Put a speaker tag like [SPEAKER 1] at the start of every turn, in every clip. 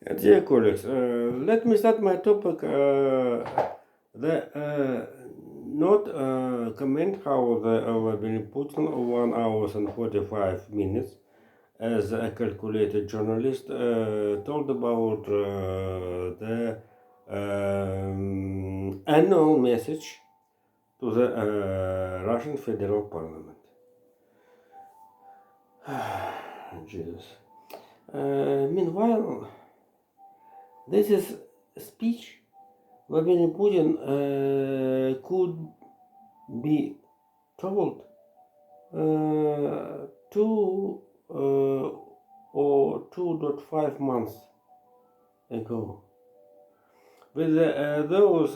[SPEAKER 1] Dear colleagues, let me start my topic. Not comment how the Vladimir Putin 1 hour and 45 minutes, as a calculated journalist, told about the annual message to the Russian Federal Parliament. Jesus. Meanwhile, this is a speech Vladimir Putin could be told 2 or 2.5 months ago. With those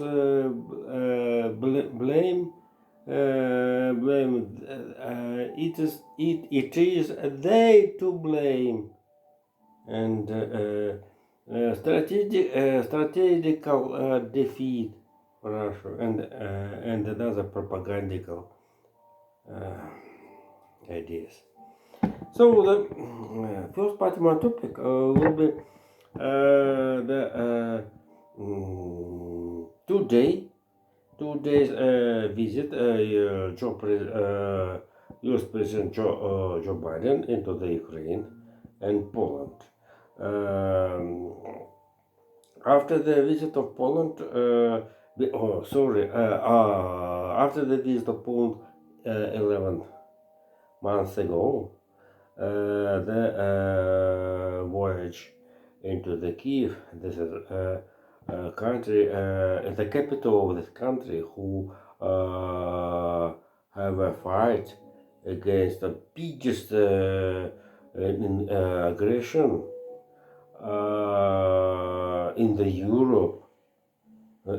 [SPEAKER 1] blame, it is they to blame, and strategical defeat for Russia, and another propagandical ideas. So the first part of my topic will be the 2 days visit U.S. President Joe Biden into the Ukraine and Poland. After the visit of Poland, after the visit of Poland 11 months ago, the voyage into the Kiev. This is country, the capital of this country, who have a fight against the biggest aggression in the Europe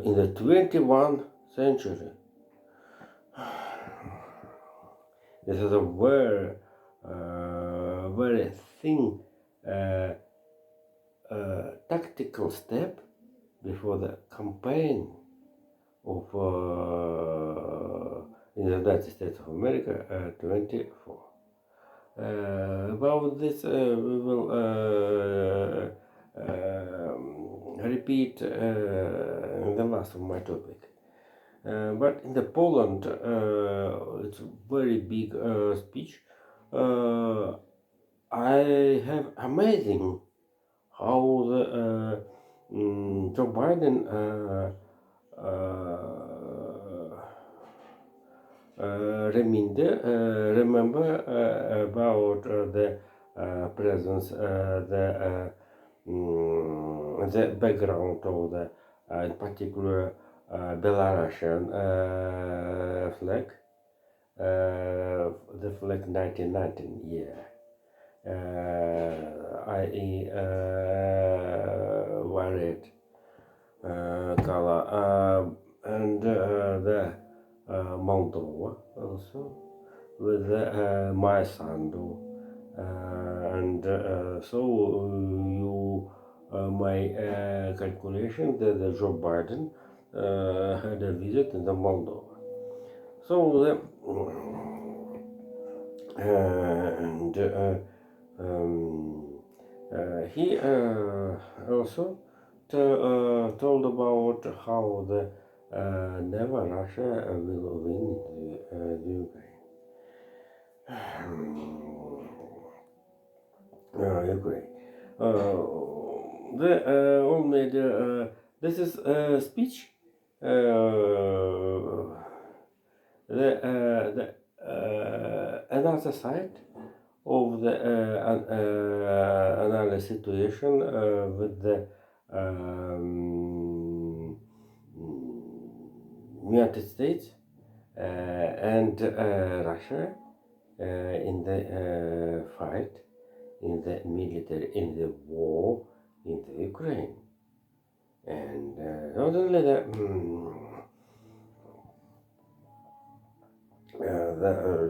[SPEAKER 1] in the 21st century. This is a very thin tactical step before the campaign of in the United States of America 24. About this we will repeat in the last of my topic. But in the Poland, it's a very big speech. I have amazing how the Joe Biden remember about the presence, the background of the, in particular, Belarusian flag, the flag 1919 year, i.e. Violet color, and the Moldova also with my Sandu, and so you my calculation that Joe Biden had a visit in the Moldova. So and he also told about how the never Russia will win the Ukraine. Ukraine. The only this is a speech. The another side of the another situation with the United States and Russia in the fight, in the military, in the war in the Ukraine. And not only that,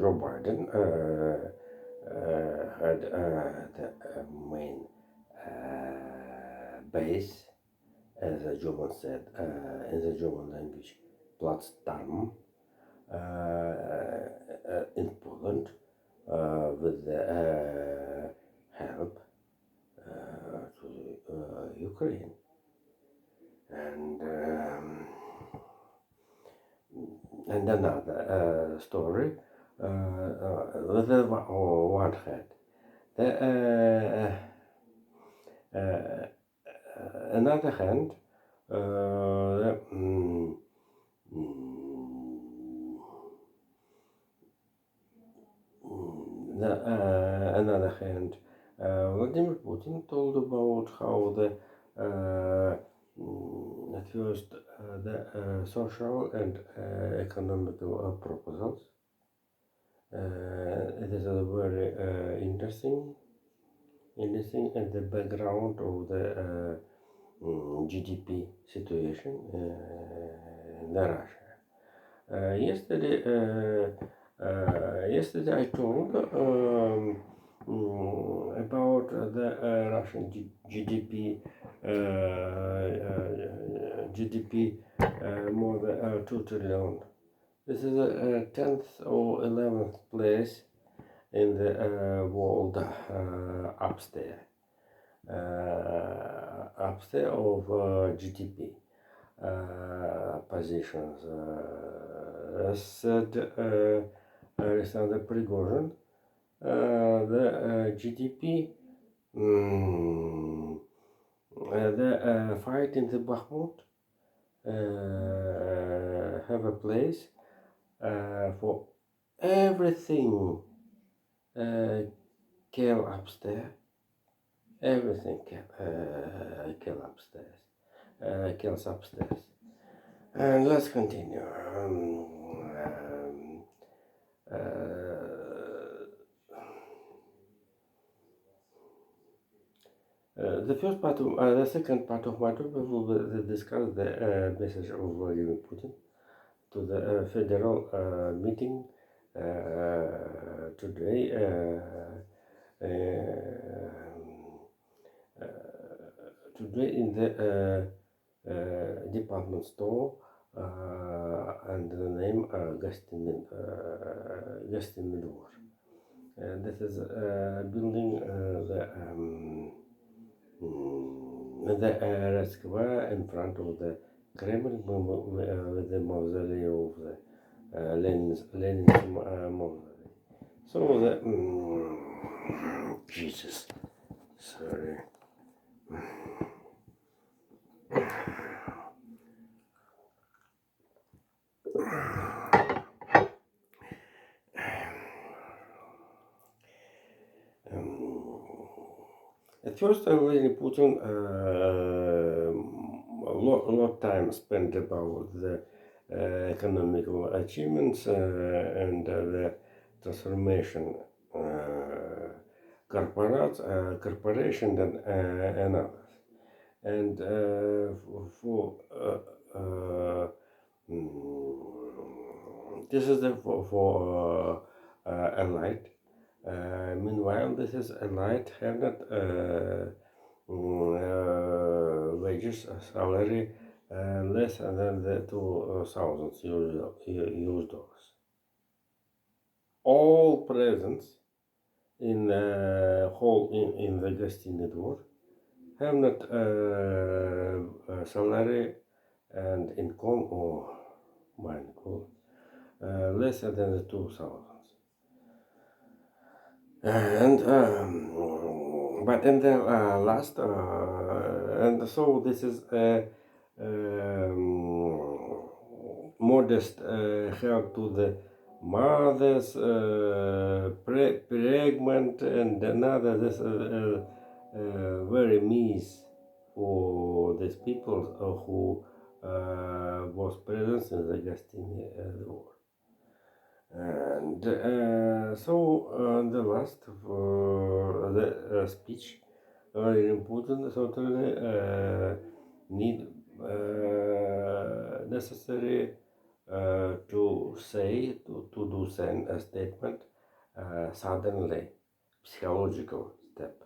[SPEAKER 1] Joe Biden had the main base, as the German said, in the German language, Platzdarm, in Poland, with the help to Ukraine. And another story with the one hand. The, another hand, the, another hand, Vladimir Putin told about how the at first the social and economical proposals. It is a very interesting at the background of the GDP situation in Russia. Yesterday I told about the Russian GDP more than 2 trillion. This is a 10th or 11th place in the world upstairs of GDP positions. Said Alexander Prigozhin, the GDP, the fight in the Bakhmut have a place for everything came upstairs. Everything came upstairs. Kills upstairs. And let's continue. The second part of my talk will discuss the message of Vladimir Putin to the federal meeting today. Today in the department store under the name Gostinny Dvor. This is building the Red Square in front of the Kremlin with the mausoleum of the Lenin's mausoleum. So the Jesus, sorry. At first, Vladimir Putin a lot time spent about the economical achievements and the transformation corporation and others. And this is for elite. Meanwhile, this is elite have not wages salary less than the 2,000 US dollars. All presents in whole in the Gostinny Dvor have not salary and income or less than the 2,000. And but in the last and so this is modest help to the mothers pregnant and another this very miss for these people who was present in the Gostinny Dvor. And so the last for the speech very important certainly need necessary to say to do send a statement suddenly psychological step.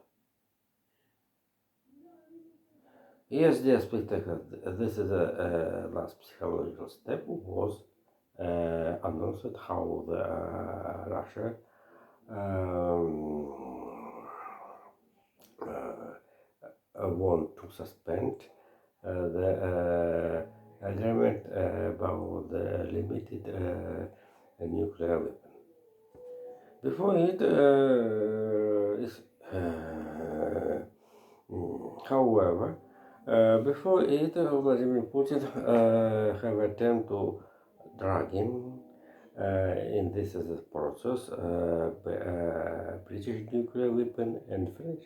[SPEAKER 1] Yes, dear spectator, this is a last psychological step was announced how the Russia want to suspend the agreement about the limited nuclear weapon. Before it, however, before it, Vladimir Putin have attempted to drag him in this as a process, British nuclear weapon and French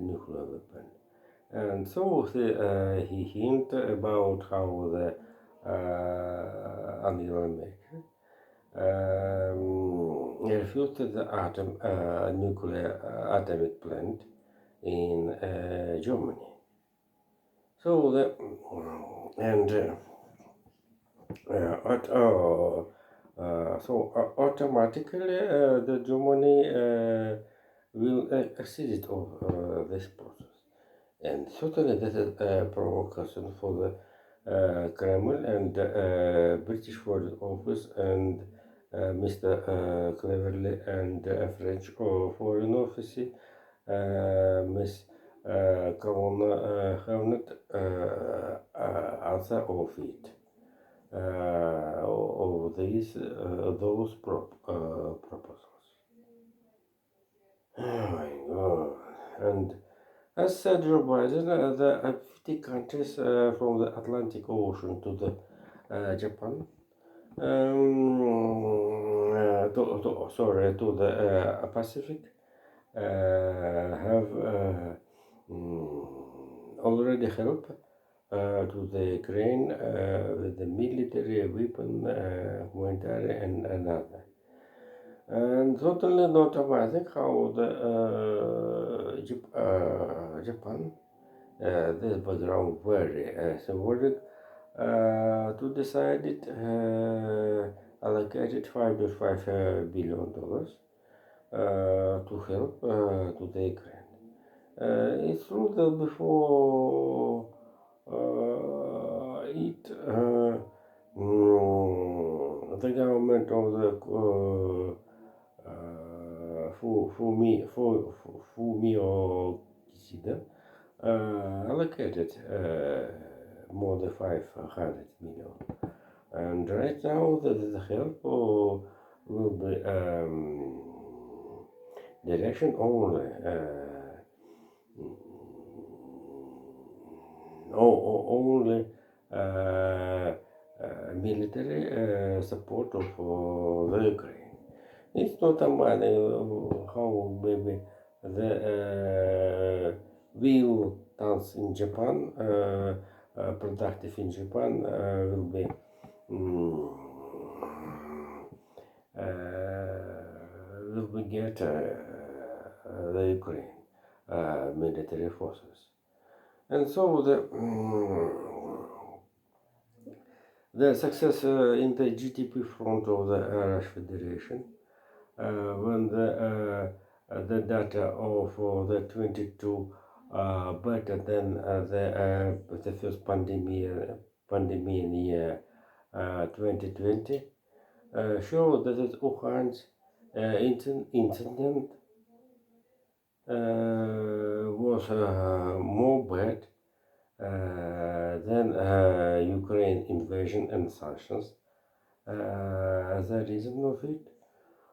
[SPEAKER 1] nuclear weapon. And so he hinted about how the Angela Merkel refused the nuclear atomic plant in Germany. So the and so automatically the Germany will accede of this process. And certainly that is a provocation for the Kremlin and British Foreign Office and Mr. Cleverly and French Foreign Office, Miss Corona have not answer of it. Of these those proposals. Oh my God! And as said Joe Biden, the 50 countries from the Atlantic Ocean to the Japan, to the Pacific, have already helped to the Ukraine with the military weapon, humanitarian and another. And totally not amazing how the Japan, this background very symbolic, to decide it allocated $5.5 billion to help to the Ukraine. It's true that before the government of the Fumio Kishida allocated more than 500 million. And right now the help will be direction only. Only military support of the Ukraine. It's not a money how maybe the wheel tons in Japan, productive in Japan, will be get the Ukraine military forces. And so the success in the GDP front of the Russian Federation, when the data of the 22 better than the first pandemic year 2020, show that Wuhan's incident was more bad than Ukraine invasion and sanctions. The reason of it,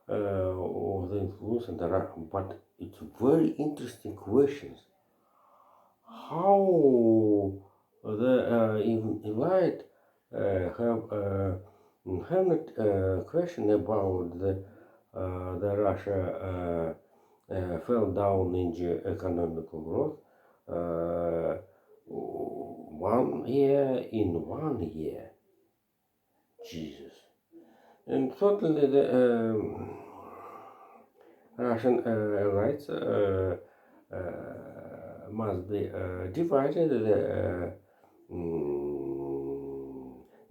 [SPEAKER 1] of the influence and but it's very interesting questions. How the elite have not question about the Russia fell down in economical growth 1 year in 1 year. Jesus. And certainly the Russian rights must be divided.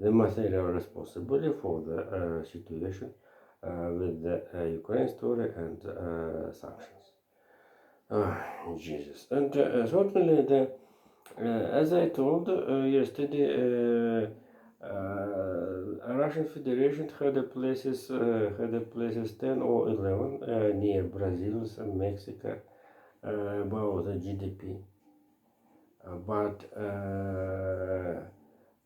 [SPEAKER 1] The material responsibility for the situation with the Ukraine story and sanctions. Jesus. And certainly the as I told yesterday, Russian Federation had a places 10 or 11 near Brazil and Mexico about the GDP. but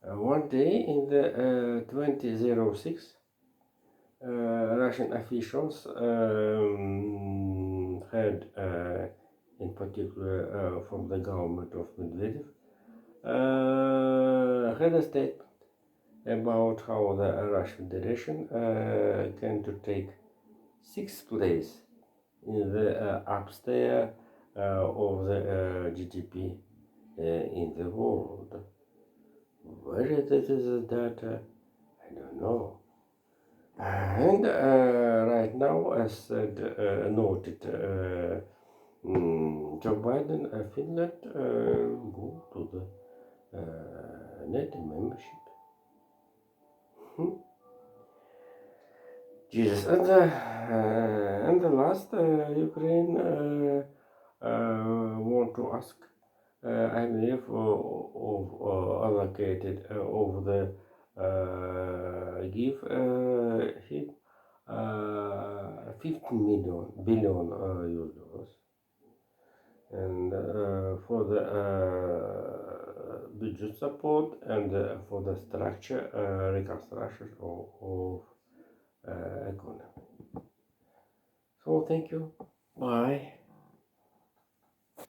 [SPEAKER 1] one day in the 2006, Russian officials had, in particular from the government of Medvedev, had a statement about how the Russian Federation can to take sixth place in the upstairs of the GDP in the world. Where it is the data? I don't know. And right now, as said, noted, Joe Biden, Finland go to the NATO membership. Jesus, and the last Ukraine want to ask IMF of allocated over the give him 15 billion US dollars, and for the budget support and for the structure reconstruction of economy. So thank you. Bye.